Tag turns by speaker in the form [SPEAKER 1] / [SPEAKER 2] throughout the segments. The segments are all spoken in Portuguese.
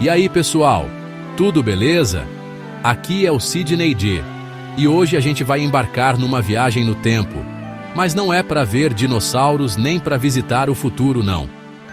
[SPEAKER 1] E aí, pessoal? Tudo beleza? Aqui é o Sidney D. E hoje a gente vai embarcar numa viagem no tempo. Mas não é para ver dinossauros nem para visitar o futuro, não.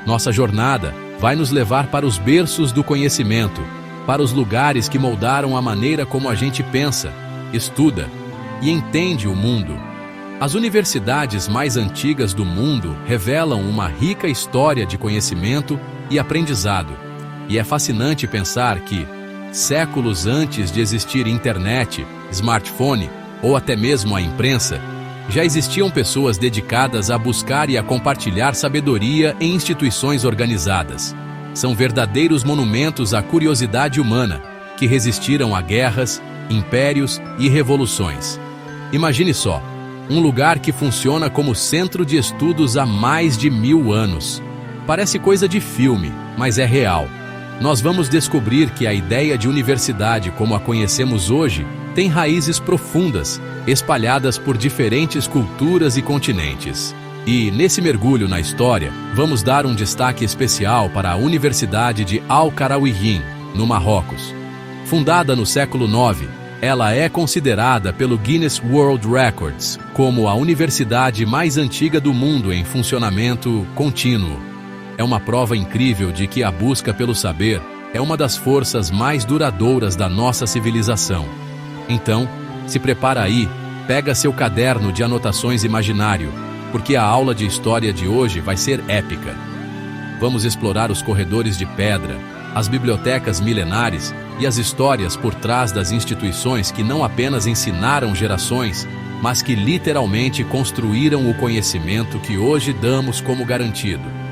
[SPEAKER 1] Nossa jornada vai nos levar para os berços do conhecimento, para os lugares que moldaram a maneira como a gente pensa, estuda e entende o mundo. As universidades mais antigas do mundo revelam uma rica história de conhecimento e aprendizado. E é fascinante pensar que, séculos antes de existir internet, smartphone ou até mesmo a imprensa, já existiam pessoas dedicadas a buscar e a compartilhar sabedoria em instituições organizadas. São verdadeiros monumentos à curiosidade humana, que resistiram a guerras, impérios e revoluções. Imagine só, um lugar que funciona como centro de estudos há mais de 1000 anos. Parece coisa de filme, mas é real. Nós vamos descobrir que a ideia de universidade como a conhecemos hoje tem raízes profundas, espalhadas por diferentes culturas e continentes. E, nesse mergulho na história, vamos dar um destaque especial para a Universidade de Al-Qarawiyyin, no Marrocos. Fundada no século IX, ela é considerada pelo Guinness World Records como a universidade mais antiga do mundo em funcionamento contínuo. É uma prova incrível de que a busca pelo saber é uma das forças mais duradouras da nossa civilização. Então, se prepara aí, pega seu caderno de anotações imaginário, porque a aula de história de hoje vai ser épica. Vamos explorar os corredores de pedra, as bibliotecas milenares e as histórias por trás das instituições que não apenas ensinaram gerações, mas que literalmente construíram o conhecimento que hoje damos como garantido.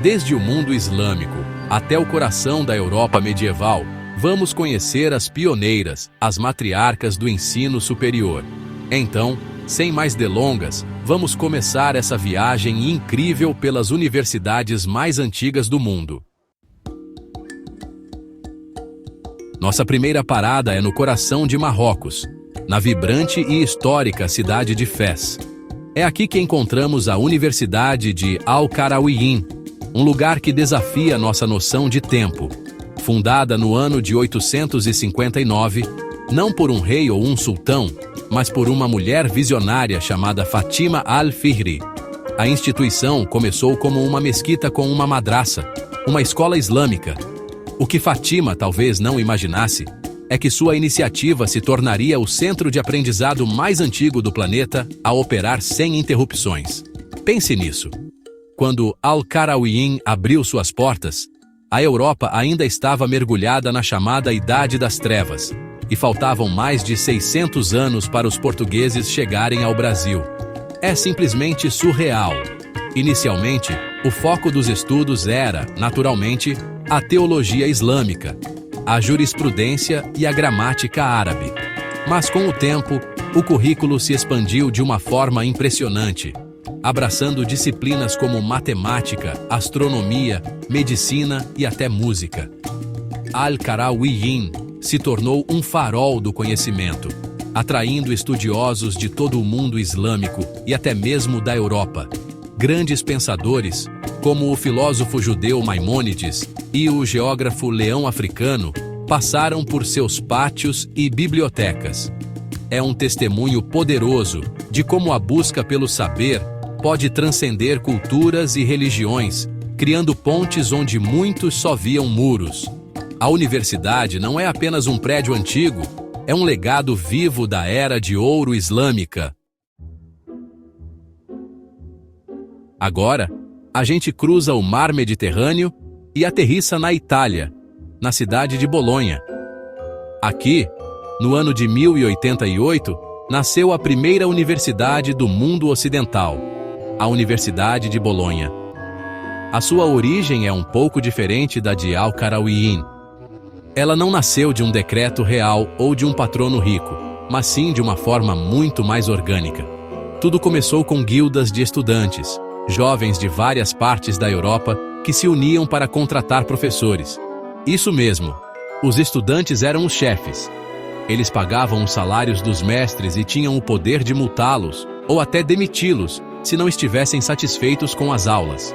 [SPEAKER 1] Desde o mundo islâmico até o coração da Europa medieval, vamos conhecer as pioneiras, as matriarcas do ensino superior. Então, sem mais delongas, vamos começar essa viagem incrível pelas universidades mais antigas do mundo. Nossa primeira parada é no coração de Marrocos, na vibrante e histórica cidade de Fez. É aqui que encontramos a Universidade de Al-Qarawiyyin, um lugar que desafia nossa noção de tempo. Fundada no ano de 859, não por um rei ou um sultão, mas por uma mulher visionária chamada Fatima al-Fihri. A instituição começou como uma mesquita com uma madraça, uma escola islâmica. O que Fatima talvez não imaginasse é que sua iniciativa se tornaria o centro de aprendizado mais antigo do planeta a operar sem interrupções. Pense nisso. Quando Al-Qarawiyyin abriu suas portas, a Europa ainda estava mergulhada na chamada Idade das Trevas, e faltavam mais de 600 anos para os portugueses chegarem ao Brasil. É simplesmente surreal. Inicialmente, o foco dos estudos era, naturalmente, a teologia islâmica, a jurisprudência e a gramática árabe. Mas com o tempo, o currículo se expandiu de uma forma impressionante, abraçando disciplinas como matemática, astronomia, medicina e até música. Al-Qarawiyyin se tornou um farol do conhecimento, atraindo estudiosos de todo o mundo islâmico e até mesmo da Europa. Grandes pensadores, como o filósofo judeu Maimônides e o geógrafo Leão Africano, passaram por seus pátios e bibliotecas. É um testemunho poderoso de como a busca pelo saber pode transcender culturas e religiões, criando pontes onde muitos só viam muros. A universidade não é apenas um prédio antigo, é um legado vivo da Era de Ouro Islâmica. Agora, a gente cruza o Mar Mediterrâneo e aterrissa na Itália, na cidade de Bolonha. Aqui, no ano de 1088, nasceu a primeira universidade do mundo ocidental, a Universidade de Bolonha. A sua origem é um pouco diferente da de Al-Qarawiyyin. Ela não nasceu de um decreto real ou de um patrono rico, mas sim de uma forma muito mais orgânica. Tudo começou com guildas de estudantes, jovens de várias partes da Europa que se uniam para contratar professores. Isso mesmo, os estudantes eram os chefes. Eles pagavam os salários dos mestres e tinham o poder de multá-los ou até demiti-los se não estivessem satisfeitos com as aulas.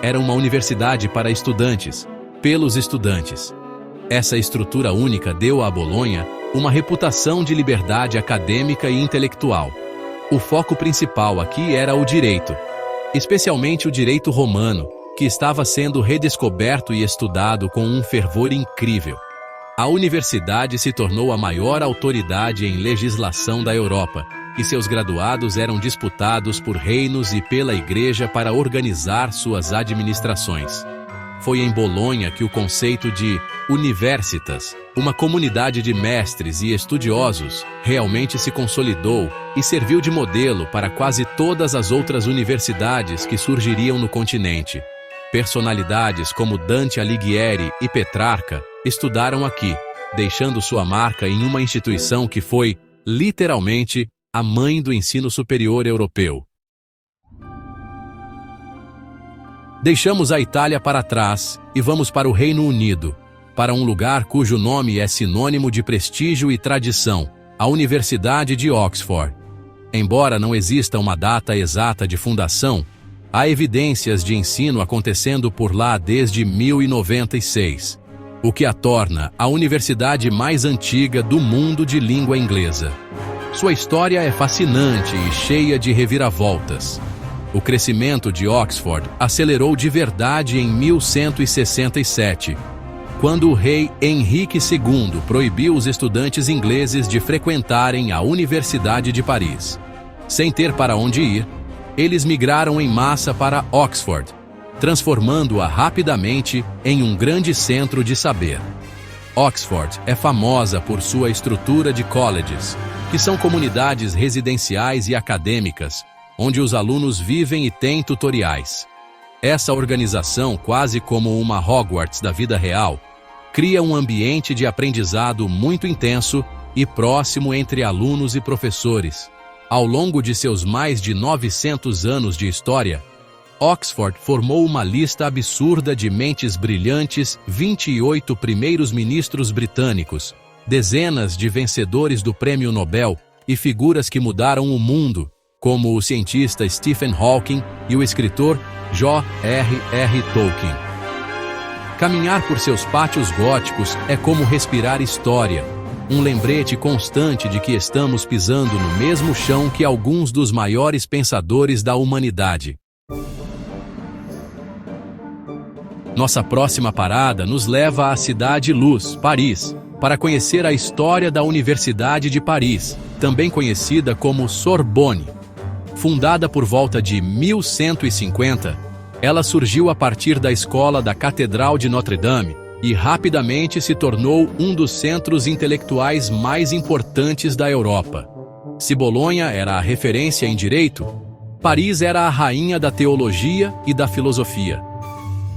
[SPEAKER 1] Era uma universidade para estudantes, pelos estudantes. Essa estrutura única deu a Bolonha uma reputação de liberdade acadêmica e intelectual. O foco principal aqui era o direito, especialmente o direito romano, que estava sendo redescoberto e estudado com um fervor incrível. A universidade se tornou a maior autoridade em legislação da Europa, e seus graduados eram disputados por reinos e pela Igreja para organizar suas administrações. Foi em Bolonha que o conceito de universitas, uma comunidade de mestres e estudiosos, realmente se consolidou e serviu de modelo para quase todas as outras universidades que surgiriam no continente. Personalidades como Dante Alighieri e Petrarca estudaram aqui, deixando sua marca em uma instituição que foi, literalmente, a mãe do ensino superior europeu. Deixamos a Itália para trás e vamos para o Reino Unido, para um lugar cujo nome é sinônimo de prestígio e tradição, a Universidade de Oxford. Embora não exista uma data exata de fundação, há evidências de ensino acontecendo por lá desde 1096, o que a torna a universidade mais antiga do mundo de língua inglesa. Sua história é fascinante e cheia de reviravoltas. O crescimento de Oxford acelerou de verdade em 1167, quando o rei Henrique II proibiu os estudantes ingleses de frequentarem a Universidade de Paris. Sem ter para onde ir, eles migraram em massa para Oxford, transformando-a rapidamente em um grande centro de saber. Oxford é famosa por sua estrutura de colleges, que são comunidades residenciais e acadêmicas, onde os alunos vivem e têm tutoriais. Essa organização, quase como uma Hogwarts da vida real, cria um ambiente de aprendizado muito intenso e próximo entre alunos e professores. Ao longo de seus mais de 900 anos de história, Oxford formou uma lista absurda de mentes brilhantes, 28 primeiros ministros britânicos, dezenas de vencedores do Prêmio Nobel e figuras que mudaram o mundo, como o cientista Stephen Hawking e o escritor J.R.R. Tolkien. Caminhar por seus pátios góticos é como respirar história, um lembrete constante de que estamos pisando no mesmo chão que alguns dos maiores pensadores da humanidade. Nossa próxima parada nos leva à Cidade Luz, Paris, para conhecer a história da Universidade de Paris, também conhecida como Sorbonne. Fundada por volta de 1150, ela surgiu a partir da escola da Catedral de Notre-Dame e rapidamente se tornou um dos centros intelectuais mais importantes da Europa. Se Bolonha era a referência em direito, Paris era a rainha da teologia e da filosofia.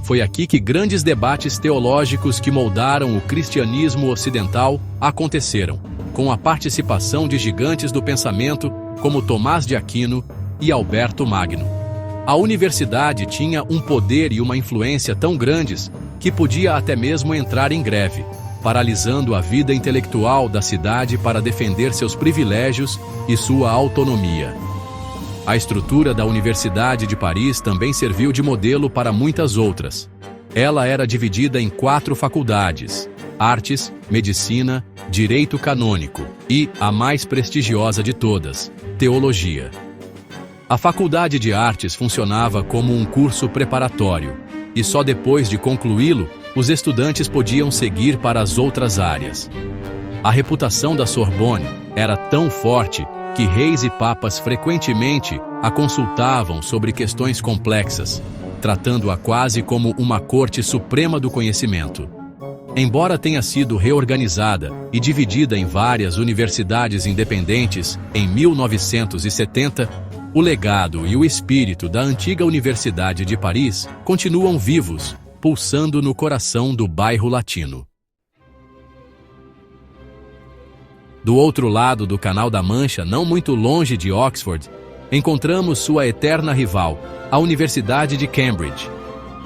[SPEAKER 1] Foi aqui que grandes debates teológicos que moldaram o cristianismo ocidental aconteceram, com a participação de gigantes do pensamento como Tomás de Aquino e Alberto Magno. A universidade tinha um poder e uma influência tão grandes que podia até mesmo entrar em greve, paralisando a vida intelectual da cidade para defender seus privilégios e sua autonomia. A estrutura da Universidade de Paris também serviu de modelo para muitas outras. Ela era dividida em 4 faculdades: Artes, Medicina, Direito Canônico e, a mais prestigiosa de todas, Teologia. A Faculdade de Artes funcionava como um curso preparatório, e só depois de concluí-lo, os estudantes podiam seguir para as outras áreas. A reputação da Sorbonne era tão forte que reis e papas frequentemente a consultavam sobre questões complexas, tratando-a quase como uma corte suprema do conhecimento. Embora tenha sido reorganizada e dividida em várias universidades independentes em 1970, o legado e o espírito da antiga Universidade de Paris continuam vivos, pulsando no coração do bairro latino. Do outro lado do Canal da Mancha, não muito longe de Oxford, encontramos sua eterna rival, a Universidade de Cambridge.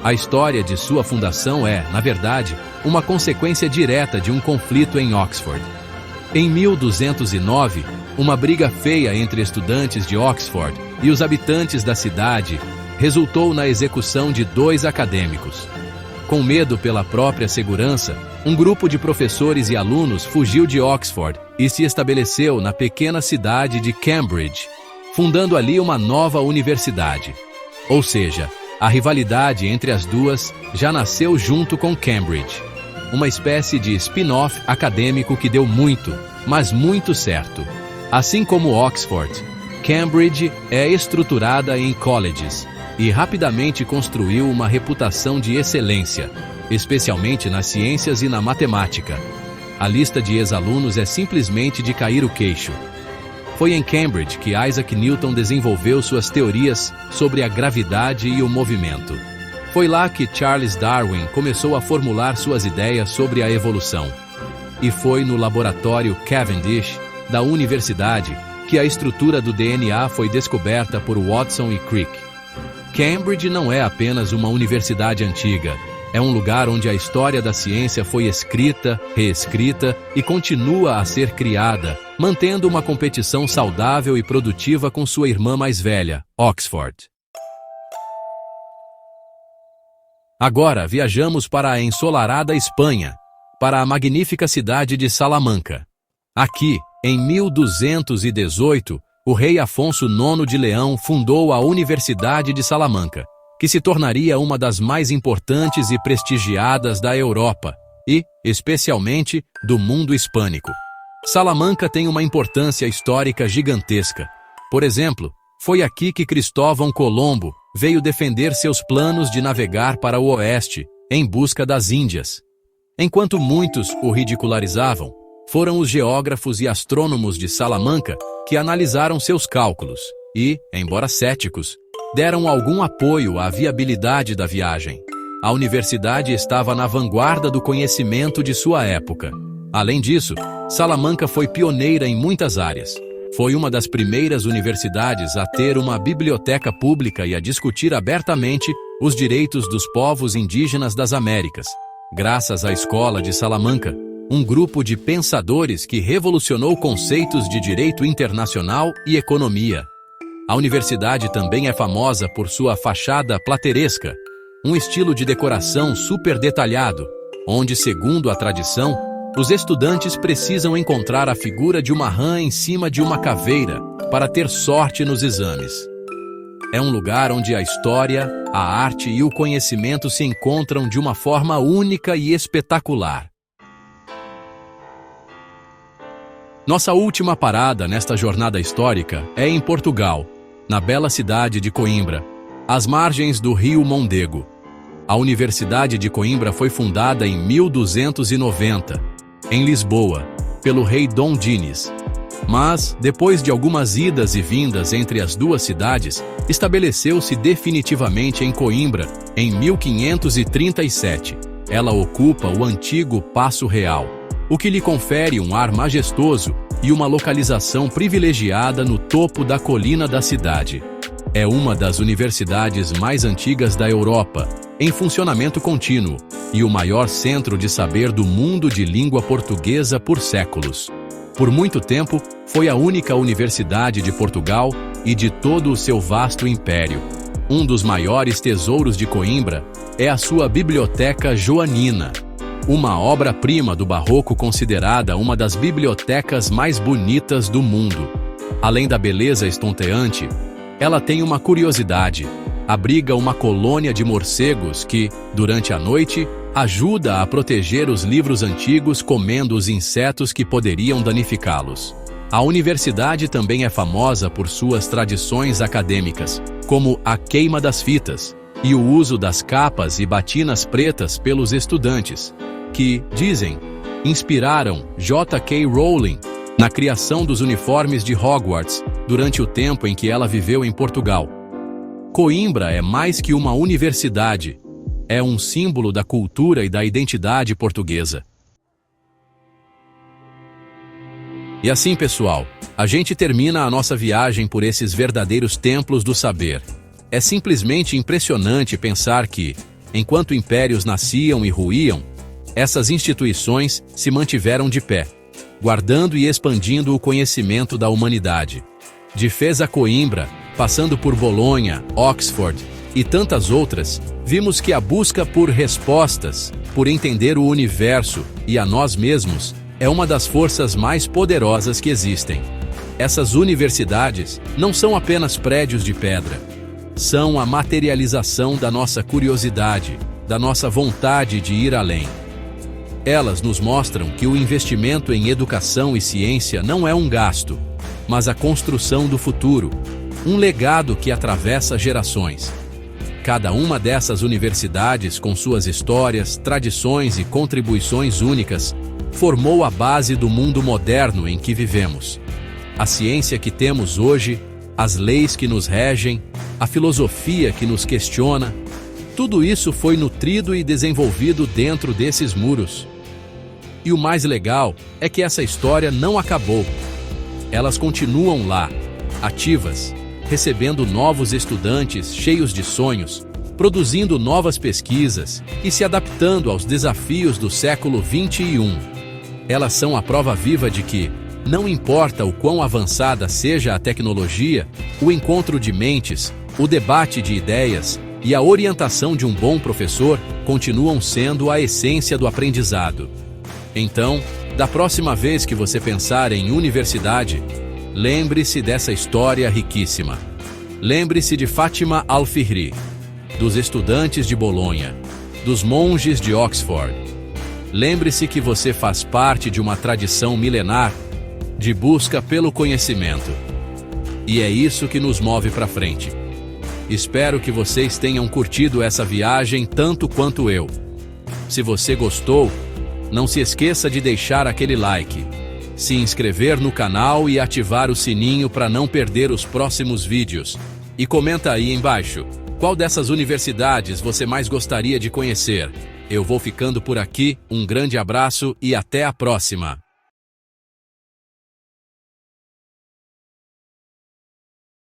[SPEAKER 1] A história de sua fundação é, na verdade, uma consequência direta de um conflito em Oxford. Em 1209, uma briga feia entre estudantes de Oxford e os habitantes da cidade resultou na execução de 2 acadêmicos. Com medo pela própria segurança, um grupo de professores e alunos fugiu de Oxford e se estabeleceu na pequena cidade de Cambridge, fundando ali uma nova universidade. Ou seja, a rivalidade entre as duas já nasceu junto com Cambridge. Uma espécie de spin-off acadêmico que deu muito, mas muito certo. Assim como Oxford, Cambridge é estruturada em colleges e rapidamente construiu uma reputação de excelência, especialmente nas ciências e na matemática. A lista de ex-alunos é simplesmente de cair o queixo. Foi em Cambridge que Isaac Newton desenvolveu suas teorias sobre a gravidade e o movimento. Foi lá que Charles Darwin começou a formular suas ideias sobre a evolução. E foi no laboratório Cavendish, da universidade, que a estrutura do DNA foi descoberta por Watson e Crick. Cambridge não é apenas uma universidade antiga, é um lugar onde a história da ciência foi escrita, reescrita e continua a ser criada, mantendo uma competição saudável e produtiva com sua irmã mais velha, Oxford. Agora viajamos para a ensolarada Espanha, para a magnífica cidade de Salamanca. Aqui, em 1218, o rei Afonso IX de Leão fundou a Universidade de Salamanca, que se tornaria uma das mais importantes e prestigiadas da Europa e, especialmente, do mundo hispânico. Salamanca tem uma importância histórica gigantesca. Por exemplo, foi aqui que Cristóvão Colombo veio defender seus planos de navegar para o oeste, em busca das Índias. Enquanto muitos o ridicularizavam, foram os geógrafos e astrônomos de Salamanca que analisaram seus cálculos e, embora céticos, deram algum apoio à viabilidade da viagem. A universidade estava na vanguarda do conhecimento de sua época. Além disso, Salamanca foi pioneira em muitas áreas. Foi uma das primeiras universidades a ter uma biblioteca pública e a discutir abertamente os direitos dos povos indígenas das Américas. Graças à Escola de Salamanca, um grupo de pensadores que revolucionou conceitos de direito internacional e economia. A universidade também é famosa por sua fachada plateresca, um estilo de decoração super detalhado, onde, segundo a tradição, os estudantes precisam encontrar a figura de uma rã em cima de uma caveira para ter sorte nos exames. É um lugar onde a história, a arte e o conhecimento se encontram de uma forma única e espetacular. Nossa última parada nesta jornada histórica é em Portugal, na bela cidade de Coimbra, às margens do rio Mondego. A Universidade de Coimbra foi fundada em 1290, em Lisboa, pelo rei Dom Dinis. Mas, depois de algumas idas e vindas entre as duas cidades, estabeleceu-se definitivamente em Coimbra, em 1537. Ela ocupa o antigo Paço Real, o que lhe confere um ar majestoso e uma localização privilegiada no topo da colina da cidade. É uma das universidades mais antigas da Europa, em funcionamento contínuo, e o maior centro de saber do mundo de língua portuguesa por séculos. Por muito tempo, foi a única universidade de Portugal e de todo o seu vasto império. Um dos maiores tesouros de Coimbra é a sua Biblioteca Joanina, uma obra-prima do Barroco considerada uma das bibliotecas mais bonitas do mundo. Além da beleza estonteante, ela tem uma curiosidade. Abriga uma colônia de morcegos que, durante a noite, ajuda a proteger os livros antigos comendo os insetos que poderiam danificá-los. A universidade também é famosa por suas tradições acadêmicas, como a queima das fitas e o uso das capas e batinas pretas pelos estudantes, que, dizem, inspiraram J.K. Rowling na criação dos uniformes de Hogwarts durante o tempo em que ela viveu em Portugal. Coimbra é mais que uma universidade, é um símbolo da cultura e da identidade portuguesa. E assim, pessoal, a gente termina a nossa viagem por esses verdadeiros templos do saber. É simplesmente impressionante pensar que, enquanto impérios nasciam e ruíam, essas instituições se mantiveram de pé, guardando e expandindo o conhecimento da humanidade. De Fez a Coimbra, passando por Bolonha, Oxford e tantas outras, vimos que a busca por respostas, por entender o universo e a nós mesmos, é uma das forças mais poderosas que existem. Essas universidades não são apenas prédios de pedra. São a materialização da nossa curiosidade, da nossa vontade de ir além. Elas nos mostram que o investimento em educação e ciência não é um gasto, mas a construção do futuro, um legado que atravessa gerações. Cada uma dessas universidades, com suas histórias, tradições e contribuições únicas, formou a base do mundo moderno em que vivemos. A ciência que temos hoje, as leis que nos regem, a filosofia que nos questiona, tudo isso foi nutrido e desenvolvido dentro desses muros. E o mais legal é que essa história não acabou. Elas continuam lá, ativas, recebendo novos estudantes cheios de sonhos, produzindo novas pesquisas e se adaptando aos desafios do século XXI. Elas são a prova viva de que, não importa o quão avançada seja a tecnologia, o encontro de mentes, o debate de ideias e a orientação de um bom professor continuam sendo a essência do aprendizado. Então, da próxima vez que você pensar em universidade, lembre-se dessa história riquíssima. Lembre-se de Fátima Al-Fihri, dos estudantes de Bolonha, dos monges de Oxford. Lembre-se que você faz parte de uma tradição milenar de busca pelo conhecimento. E é isso que nos move para frente. Espero que vocês tenham curtido essa viagem tanto quanto eu. Se você gostou, não se esqueça de deixar aquele like, se inscrever no canal e ativar o sininho para não perder os próximos vídeos. E comenta aí embaixo, qual dessas universidades você mais gostaria de conhecer? Eu vou ficando por aqui, um grande abraço e até a próxima!